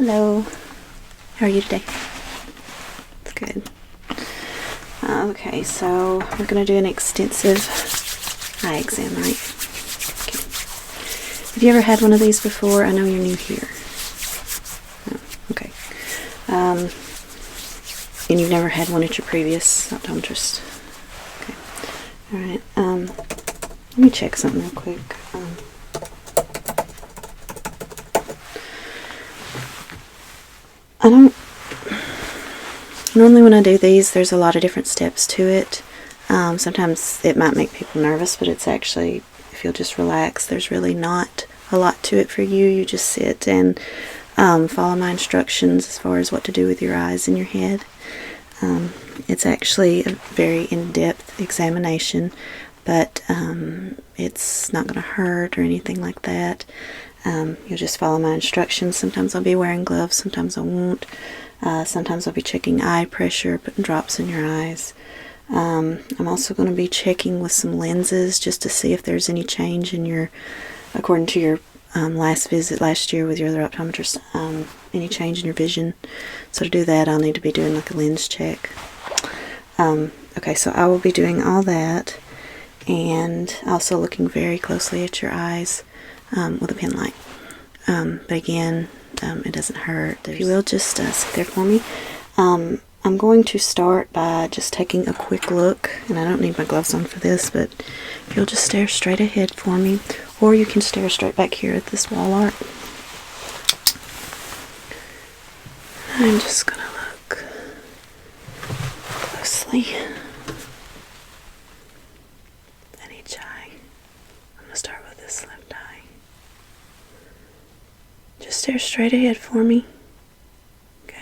Hello. How are you today? That's good. Okay, so we're going to do an extensive eye exam, right? Okay. Have you ever had one of these before? I know you're new here. Oh, okay. And you've never had one at your previous optometrist? Okay. Alright, let me check something real quick. Normally when I do these, there's a lot of different steps to it. Sometimes it might make people nervous, but it's actually, if you'll just relax, there's really not a lot to it for you. You just sit and follow my instructions as far as what to do with your eyes and your head. It's actually a very in-depth examination, but it's not going to hurt or anything like that. You'll just follow my instructions. Sometimes I'll be wearing gloves, sometimes I won't. Sometimes I'll be checking eye pressure, putting drops in your eyes. I'm also going to be checking with some lenses just to see if there's any change in your, according to your last visit last year with your other optometrist, any change in your vision. So to do that, I'll need to be doing like a lens check. Okay, so I will be doing all that and also looking very closely at your eyes with a pen light. But again, it doesn't hurt. If you will, just sit there for me. I'm going to start by just taking a quick look, and I don't need my gloves on for this, but if you'll just stare straight ahead for me, or you can stare straight back here at this wall art. I'm just going to look closely at each eye. I'm going to start with this left eye. Just stare straight ahead for me. Good.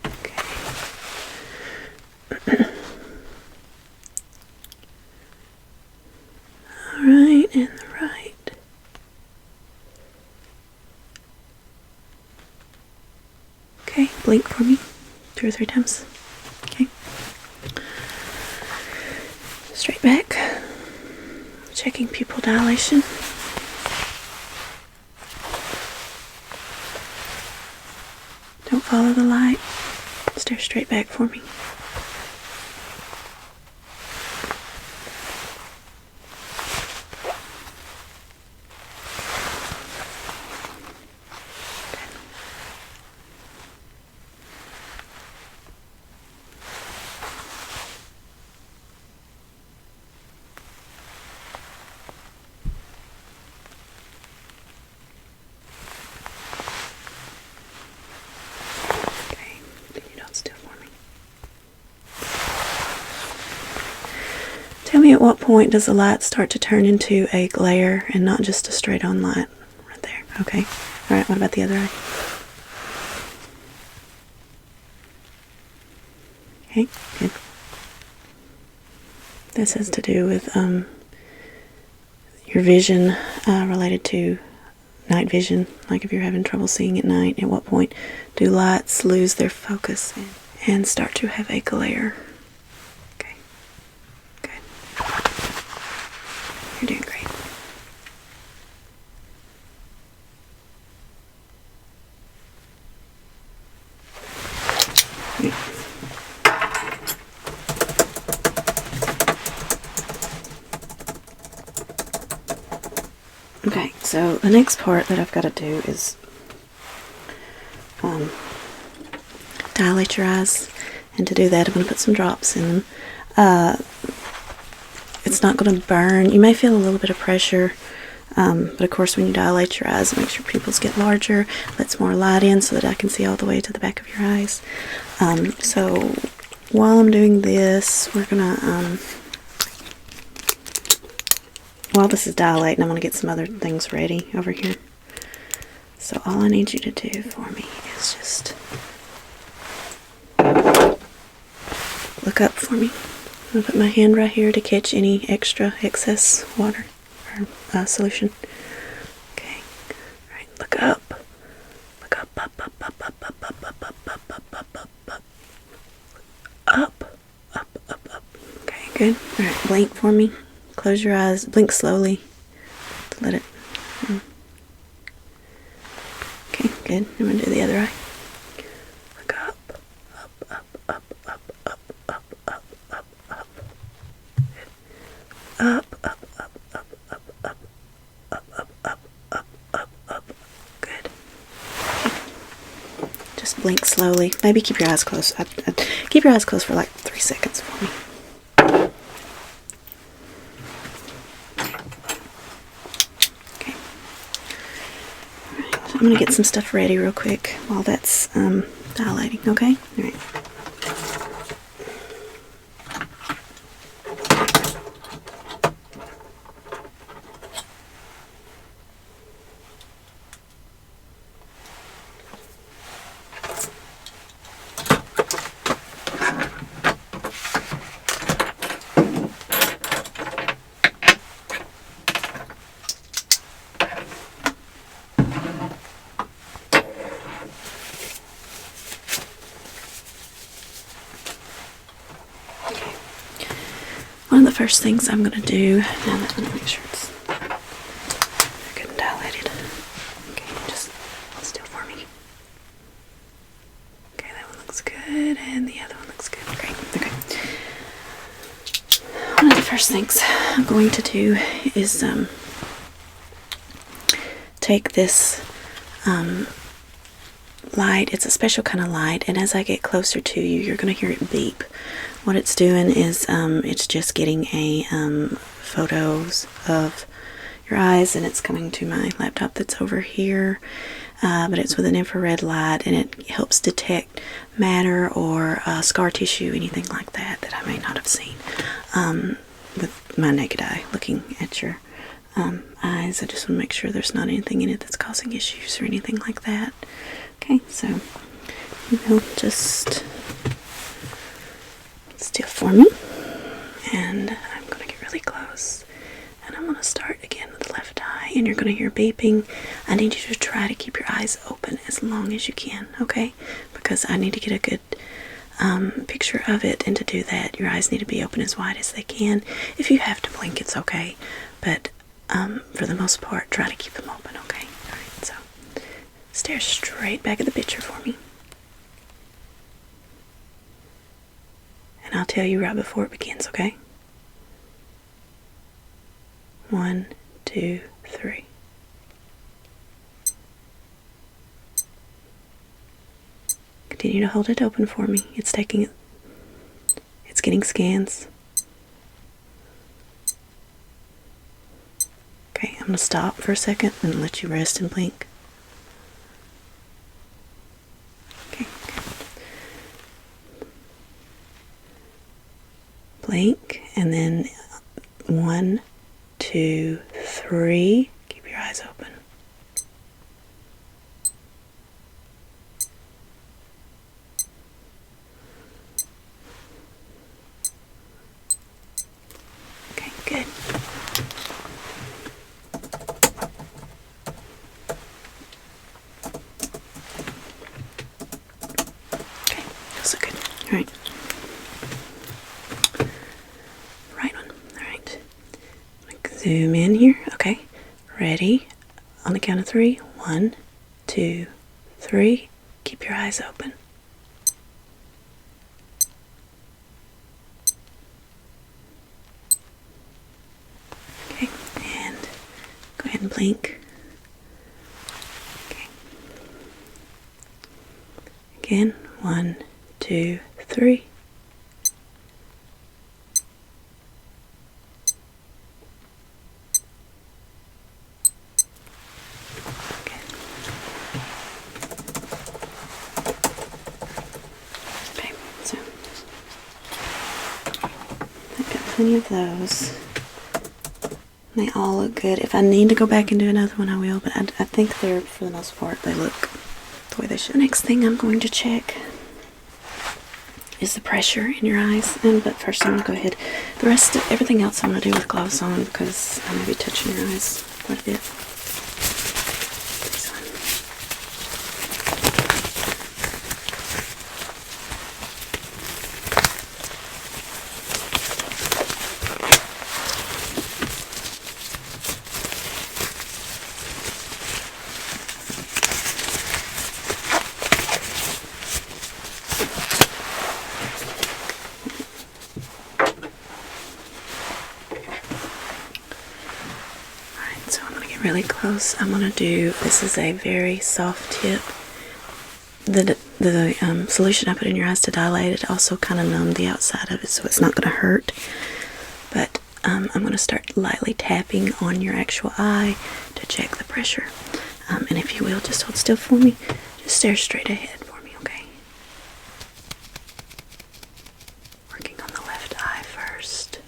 Okay. Alright, and the right. Okay, blink for me 2 or 3 times. Okay. Straight back. Checking pupil dilation. Don't follow the light. Stare straight back for me. Tell me, at what point does the light start to turn into a glare and not just a straight on light? Right there. Okay. Alright, what about the other eye? Okay, good. This has to do with your vision related to night vision. Like if you're having trouble seeing at night, at what point do lights lose their focus and start to have a glare? Okay, good. You're doing great. Okay, so the next part that I've got to do is dilate your eyes, and to do that I'm going to put some drops in them. It's not going to burn. You may feel a little bit of pressure, but of course when you dilate your eyes it makes your pupils get larger, lets more light in so that I can see all the way to the back of your eyes. So while I'm doing this, we're going to while this is dilating, I'm going to get some other things ready over here. So all I need you to do for me is just look up for me. I'm going to put my hand right here to catch any extra excess water or solution. Okay. Alright, look up. Look up, up, up, up, up, up, up, up, up, up, up, up, up, up. Up, up, up, up. Okay, good. Alright, blink for me. Close your eyes. Blink slowly to let it. good. I'm going to do the other eye. Look up, up, up, up, up, up, up, up, up, up. Up, up, up, up, up, up, up, up, up, up, up, up. Good. Just blink slowly. Maybe keep your eyes closed. Keep your eyes closed for like 3 seconds for me. Okay. Alright, so I'm going to get some stuff ready real quick while that's dilating, okay? Alright. One of the first things I'm going to do, now that I'm going to make sure it's good and dilated. Okay, just hold still for me. Okay, that one looks good, and the other one looks good. Great, okay. One of the first things I'm going to do is take this light. It's a special kind of light, and as I get closer to you, you're going to hear it beep. What it's doing is it's just getting a photos of your eyes, and it's coming to my laptop that's over here, but it's with an infrared light, and it helps detect matter or scar tissue, anything like that that I may not have seen with my naked eye looking at your eyes. I just want to make sure there's not anything in it that's causing issues or anything like that. Okay, so we'll just still for me, and I'm going to get really close, and I'm going to start again with the left eye, and you're going to hear beeping. I need you to try to keep your eyes open as long as you can, okay? Because I need to get a good picture of it, and to do that, your eyes need to be open as wide as they can. If you have to blink, it's okay, but for the most part, try to keep them open, okay? Alright, so stare straight back at the picture for me. And I'll tell you right before it begins, okay? 1, 2, 3. Continue to hold it open for me. It's getting scans. Okay, I'm going to stop for a second and let you rest and blink. Okay. Blink, and then 1, 2, 3. Keep your eyes open. Okay, good. Okay, feels so good. All right. Zoom in here. Okay. Ready? On the count of 3. 1, 2, 3. Keep your eyes open. Okay. And go ahead and blink. Okay. Again. 1, 2, 3. Plenty of those. They all look good. If I need to go back and do another one, I will, but I think they're, for the most part, they look the way they should. The next thing I'm going to check is the pressure in your eyes. But first I'm going to go ahead. The rest of everything else I'm going to do with gloves on, because I'm going to be touching your eyes quite a bit. really close, I'm going to do, this is a very soft tip. The solution I put in your eyes to dilate it also kind of numbed the outside of it, so it's not going to hurt. But I'm going to start lightly tapping on your actual eye to check the pressure. And if you will, just hold still for me. Just stare straight ahead for me, okay? Working on the left eye first.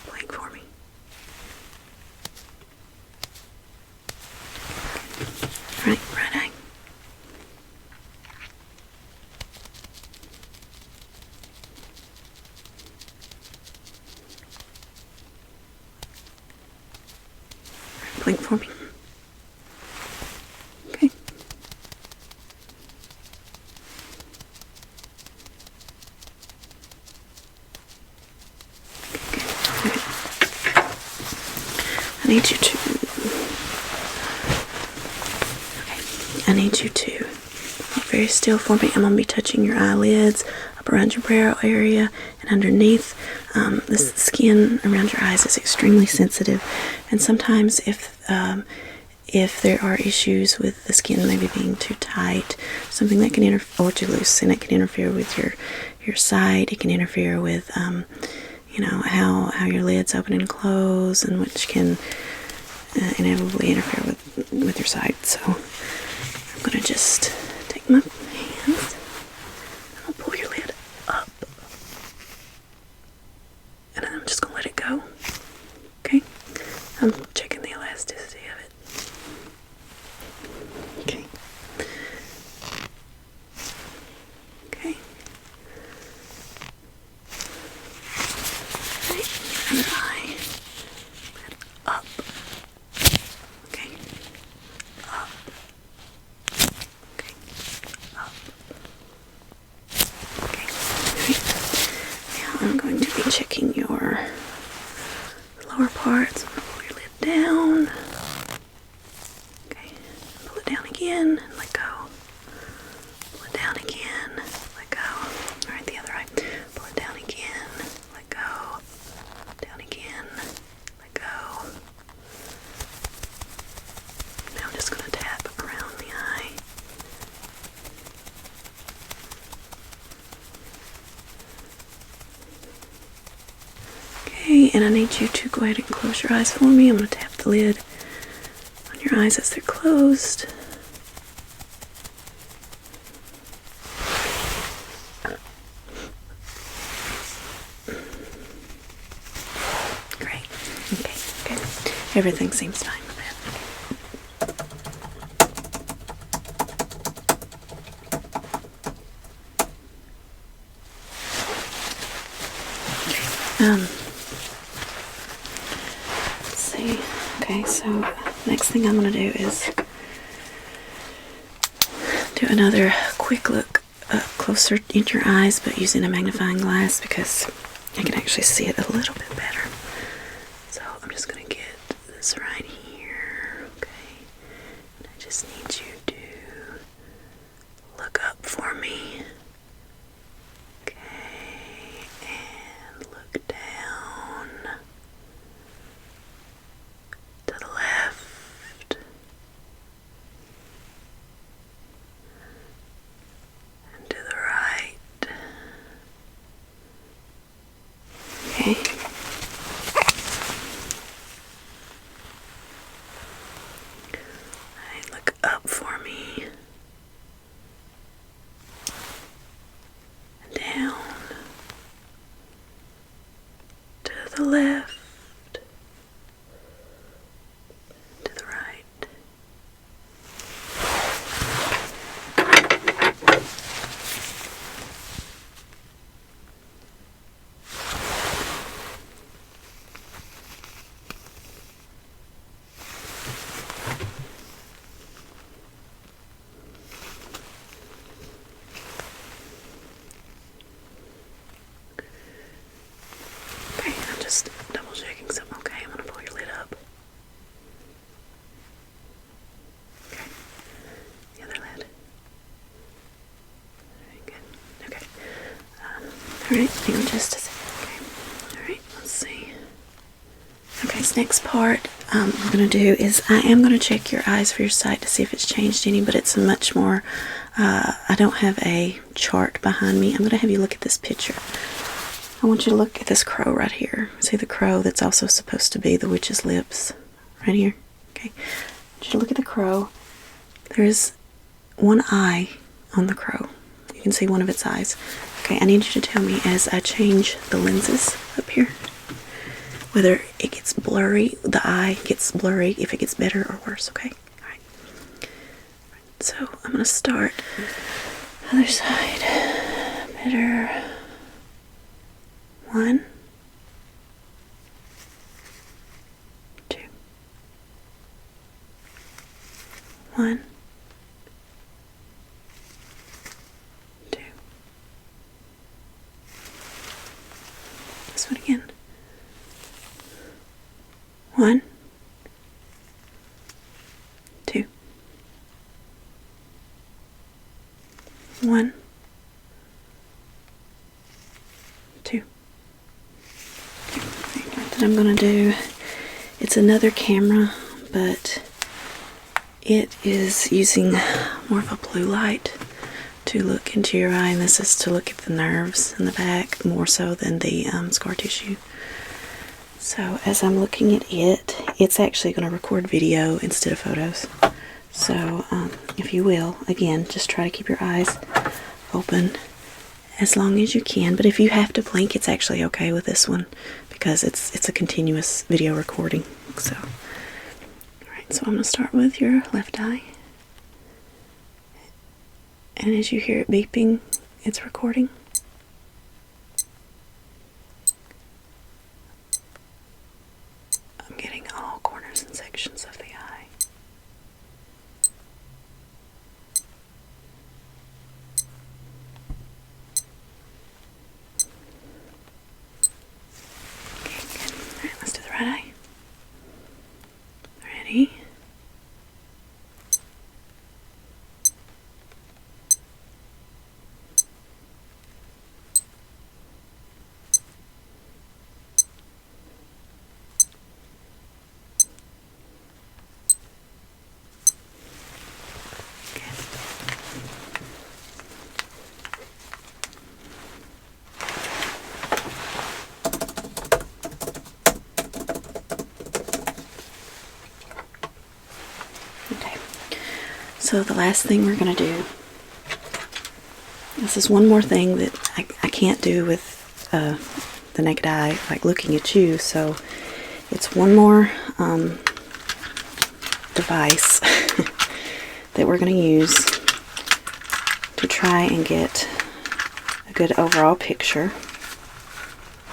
Blink for me. Right eye. Blink for me. Okay. Good. I need you to be very still for me. I'm going to be touching your eyelids, up around your brow area, and underneath. The skin around your eyes is extremely sensitive, and sometimes if there are issues with the skin maybe being too tight, something that can interfere, or too loose, and it can interfere with your sight. It can interfere with how your lids open and close, and which can inevitably interfere with your sight. So I'm going to just take my hands and I'll pull your lid up, and then I'm just going to let it go. Okay? I'm checking the elasticity of it. Okay. Okay. Right. Other eye. Lid up. Okay. Up. Okay. Up. Okay. Right. Now I'm going to be checking your lower parts. I'm going to pull your lid down. Okay. Pull it down again and let go. Pull it down again. Let go. Alright, the other eye. Pull it down again. Let go. Down again. Let go. Now I'm just going to tap around the eye. Okay, and I need you to go ahead and close your eyes for me. I'm going to tap the lid on your eyes as they're closed. Great. Okay, good. Everything seems fine with that. Let's see. Okay, so next thing I'm going to do is do another quick look up closer into your eyes, but using a magnifying glass because I can actually see it a little bit better. So I'm just going to get this right here. Okay. And I just need you to look up for me. Okay. And look down to the left. And to the right. Okay. Alright, hang on just a second. Okay. Alright, let's see. Okay, this next part I'm going to do is I am going to check your eyes for your sight to see if it's changed any, but it's much more, I don't have a chart behind me. I'm going to have you look at this picture. I want you to look at this crow right here. See the crow that's also supposed to be the witch's lips? Right here. Okay. I want you to look at the crow. There is one eye on the crow. You can see one of its eyes. Okay, I need you to tell me as I change the lenses up here whether it gets blurry, the eye gets blurry, if it gets better or worse, okay? Alright. So I'm going to start other side. Better. 1, 2, 1, 2. This one again. 1, 2, 1, 2. That I'm going to do, it's another camera, but it is using more of a blue light to look into your eye, and this is to look at the nerves in the back more so than the scar tissue. So as I'm looking at it, it's actually going to record video instead of photos. So if you will, again, just try to keep your eyes open as long as you can. But if you have to blink, it's actually okay with this one because it's a continuous video recording. So, alright, so I'm going to start with your left eye. And as you hear it beeping, it's recording. I'm getting all corners and sections of the eye. Okay, good. Alright, let's do the right eye. Ready? Okay, so the last thing we're going to do, this is one more thing that I can't do with the naked eye, like looking at you, so it's one more device that we're going to use to try and get a good overall picture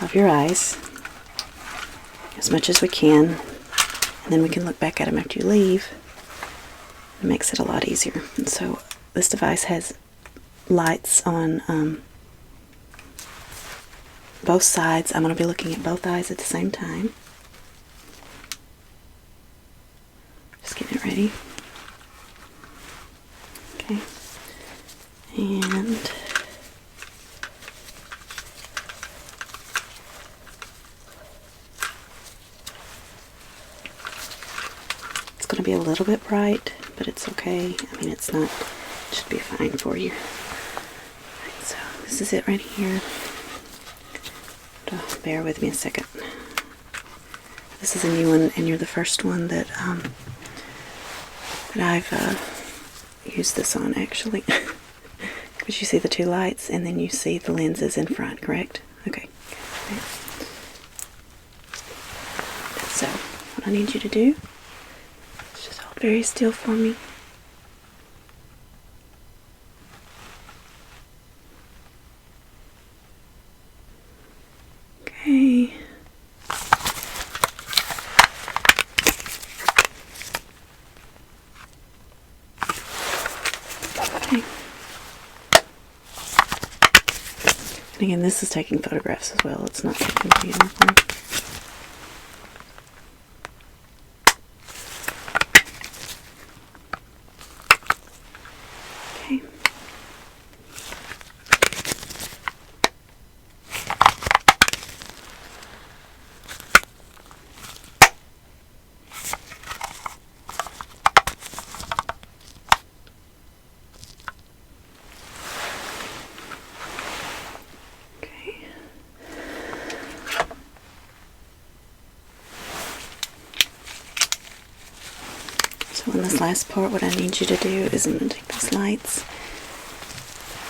of your eyes as much as we can, and then we can look back at them after you leave. It makes it a lot easier. And so this device has lights on both sides. I'm going to be looking at both eyes at the same time. Just getting it ready. Okay. And it's going to be a little bit bright, but it's okay. I mean, it's not, it should be fine for you. Right, so this is it right here. Bear with me a second. This is a new one, and you're the first one that I've used this on, actually. Because you see the two lights, and then you see the lenses in front, correct? Okay. So, what I need you to do is just hold very still for me. Okay. Okay. And again, this is taking photographs as well. It's not taking video. Okay. So in this last part, what I need you to do is I'm going to take these lights,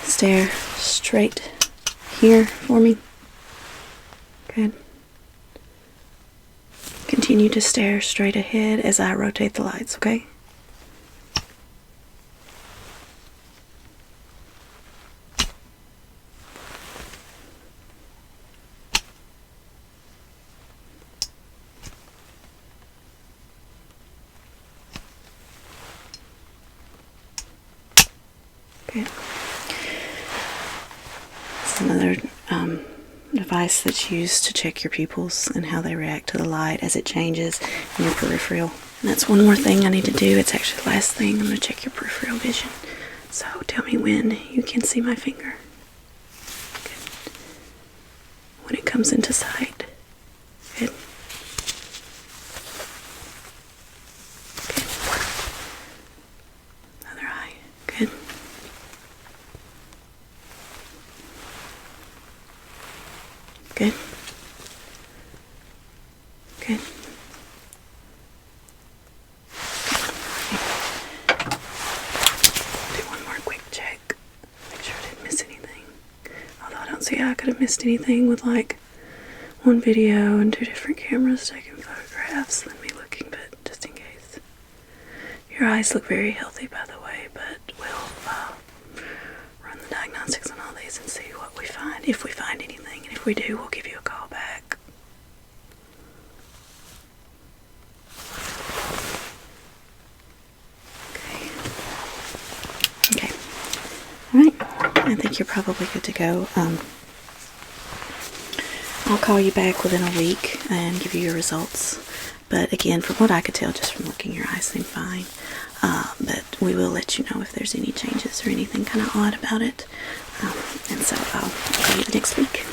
stare straight here for me. Good. Continue to stare straight ahead as I rotate the lights, okay? Good. It's another device that's used to check your pupils and how they react to the light as it changes in your peripheral. And that's one more thing I need to do. It's actually the last thing. I'm going to check your peripheral vision. So tell me when you can see my finger. Good. When it comes into sight. Good. Good. Other eye. Good. Good. Good. Do one more quick check. Make sure I didn't miss anything. Although I don't see how I could have missed anything with like one video and 2 different cameras taking photographs. Let me looking, but just in case. Your eyes look very healthy, by the way, but we'll run the diagnostics on all these and see what we find, if we find anything, and if we do, we'll give you a call back. Okay. Alright, I think you're probably good to go. I'll call you back within a week and give you your results. But again, from what I could tell, just from looking, your eyes seem fine. But we will let you know if there's any changes or anything kind of odd about it. And so I'll call you the next week.